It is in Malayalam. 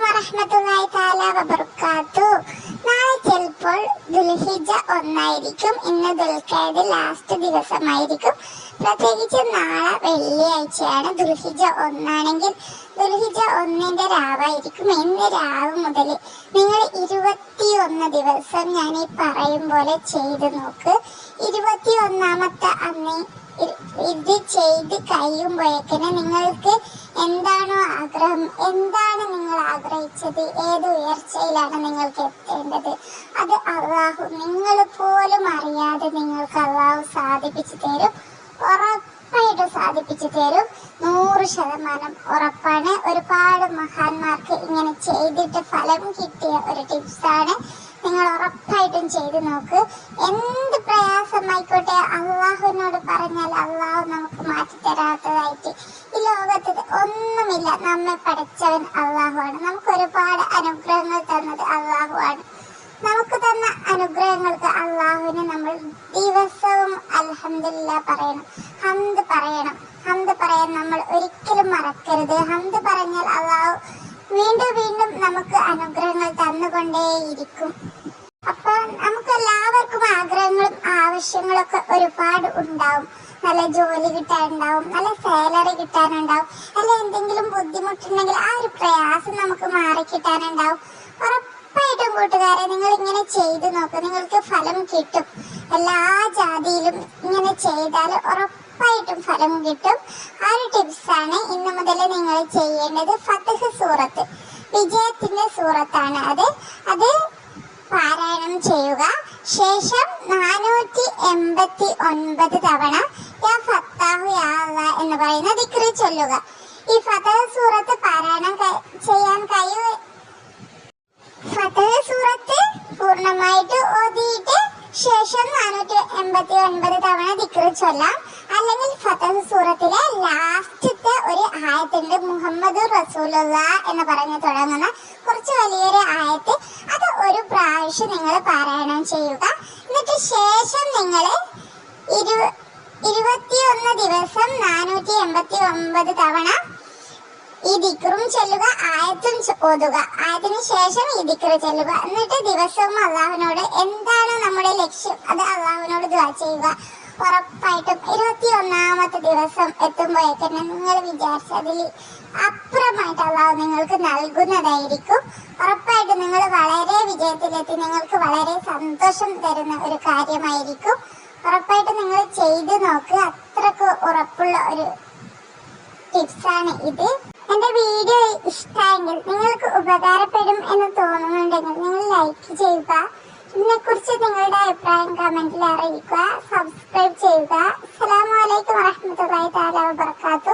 വറഹ്മത്തുള്ളാഹി തആല വബറകാതുഹു. നാളെ ചിലപ്പോൾ ദുൽഹിജ്ജ 1 ആയിരിക്കും. ഇന്ന് ദുൽഖഅദ ലാസ്റ്റ് ദിവസമായിരിക്കും. പ്രത്യേകിച്ച് നാളെ വെള്ളിയാഴ്ചയാണ്. ദുൽഹിജ്ജ 1 ആണെങ്കിൽ ദുൽഹിജ്ജ 1ന്റെ രാവായിരിക്കും. ഇന്ന് രാവ് മുതൽ നിങ്ങൾ 21 ദിവസം ഞാൻ ഈ പറയും പോലെ ചെയ്ത് നോക്ക്. 21ാമത്തെ അന്ന് ഇത് ചെയ്ത് കഴിയുമ്പോഴേക്കിന് നിങ്ങൾക്ക് എന്താണോ ആഗ്രഹം, എന്താണ് നിങ്ങൾ ആഗ്രഹിച്ചത്, ഏത് ഉയർച്ചയിലാണ് നിങ്ങൾക്ക് എത്തേണ്ടത്, അത് അള്ളാഹു നിങ്ങൾ പോലും അറിയാതെ നിങ്ങൾക്ക് അള്ളാഹു സാധിപ്പിച്ചു തരും. ഉറപ്പായിട്ടും സാധിപ്പിച്ചു തരും. 100% ഉറപ്പാണ്. ഒരുപാട് മഹാന്മാർക്ക് ഇങ്ങനെ ചെയ്തിട്ട് ഫലം കിട്ടിയ ഒരു ടിപ്സാണ്. നിങ്ങൾ ഉറപ്പായിട്ടും ചെയ്ത് നോക്ക്. എന്ത് പ്രയാസമായിക്കോട്ടെ അള്ളാഹുവിനോട് പറഞ്ഞാൽ അള്ളാഹു നമുക്ക് മാറ്റിത്തരാത്തതായിട്ട് ഈ ലോകത്ത് ഒന്നുമില്ല. നമ്മെ പഠിച്ചവൻ അള്ളാഹുവാണ്. നമുക്ക് ഒരുപാട് അനുഗ്രഹങ്ങൾ തന്നത് അള്ളാഹുവാണ്. നമുക്ക് തന്ന അനുഗ്രഹങ്ങൾക്ക് അള്ളാഹുവിന് നമ്മൾ ദിവസവും അൽഹംദുലില്ലാ പറയണം, ഹംദ് പറയണം. ഹംദ് പറയാൻ നമ്മൾ ഒരിക്കലും മറക്കരുത്. ഹംദ് പറഞ്ഞാൽ അള്ളാഹു വീണ്ടും വീണ്ടും നമുക്ക് അനുഗ്രഹങ്ങൾ തന്നുകൊണ്ടേയിരിക്കും. അപ്പൊ നമുക്ക് എല്ലാവർക്കും ആഗ്രഹങ്ങളും ആവശ്യങ്ങളൊക്കെ ഒരുപാട് ഉണ്ടാവും. നല്ല ജോലി കിട്ടാനുണ്ടാവും, നല്ല സാലറി കിട്ടാനുണ്ടാവും, അല്ല എന്തെങ്കിലും ബുദ്ധിമുട്ടുണ്ടെങ്കിൽ ആ ഒരു പ്രയാസം നമുക്ക് മാറിക്കിട്ടാനുണ്ടാവും. ഉറപ്പായിട്ടും കൂട്ടുകാരെ നിങ്ങൾ ഇങ്ങനെ ചെയ്തു നോക്കും, നിങ്ങൾക്ക് ഫലം കിട്ടും. എല്ലാ ജാതിയിലും ഇങ്ങനെ ചെയ്താൽ ഉറപ്പായിട്ടും ഫലം കിട്ടും. ആ ഒരു ടിപ്സാണ് ഇന്ന് മുതൽ നിങ്ങൾ ചെയ്യേണ്ടത്. ഫത്ഹ് സൂറത്ത് വിജയത്തിന്റെ സൂറത്താണ്. അത് പാരായണം ചെയ്യുക. ശേഷം 489 തവണ യാ ഫത്താഹു യാ അല്ലാഹ് എന്ന് പറയുന്ന ദിക്ർ ചൊല്ലുക. ഈ ഫത്ഹ് സൂറത്ത് പാരായണം ചെയ്യാൻ ഫത്ഹ് സൂറത്ത് പൂർണ്ണമായിട്ട് ഓതിയിട്ട് ശേഷം 489 തവണ ദിക്ർ ചൊല്ലാം. അല്ലെങ്കിൽ ഫത്ഹ് സൂറത്തിലെ ലാസ്റ്റത്തെ ഒരു ആയത്തുണ്ട്, മുഹമ്മദ് റസൂലുള്ളാഹ് എന്ന് പറഞ്ഞ് തുടങ്ങുന്ന കുറച്ച് വലിയൊരു ആയത്ത്. അത് ഒരു പ്രാവശ്യം നിങ്ങൾ പാരായണം ചെയ്യുക. എന്നിട്ട് ശേഷം നിങ്ങൾ 21 ദിവസം 489 തവണ ഈ ദിക്റും ചൊല്ലുക, ആയത്തും ഓതുക. ആയതിനു ശേഷം ഈ ദിക്ർ ചൊല്ലുക. എന്നിട്ട് ദിവസവും അള്ളാഹുവിനോട് എന്താണ് നമ്മുടെ ലക്ഷ്യം അത് അള്ളാഹുവിനോട് ദുആ ചെയ്യുക. ഉറപ്പായിട്ടും 21ാമത്തെ ദിവസം എത്തുമ്പോഴേക്കും നിങ്ങൾ വിചാരിച്ചതിൽ അപ്പുറമായിട്ട് അള്ളാഹു നിങ്ങൾക്ക് നൽകുന്നതായിരിക്കും. ഉറപ്പായിട്ടും നിങ്ങൾ വളരെ വിജയത്തിലെത്തി. നിങ്ങൾക്ക് വളരെ സന്തോഷം തരുന്ന ഒരു കാര്യമായിരിക്കും. ഉറപ്പായിട്ടും നിങ്ങൾ ചെയ്ത് നോക്കുക. അത്രക്ക് ഉറപ്പുള്ള ഒരു ടിപ്സാണ് ഇത്. എന്റെ വീഡിയോ ഇഷ്ടമെങ്കിൽ നിങ്ങൾക്ക് ഉപകാരപ്പെടും എന്ന് തോന്നുന്നുണ്ടെങ്കിൽ നിങ്ങൾ ലൈക്ക് ചെയ്യുക. ഇതിനെക്കുറിച്ച് നിങ്ങളുടെ അഭിപ്രായം കമന്റിൽ അറിയിക്കുക. സബ്സ്ക്രൈബ് ചെയ്യുക. അസ്സലാമു അലൈക്കും വറഹ്മത്തുള്ളാഹി തആല വബറകാതുഹു.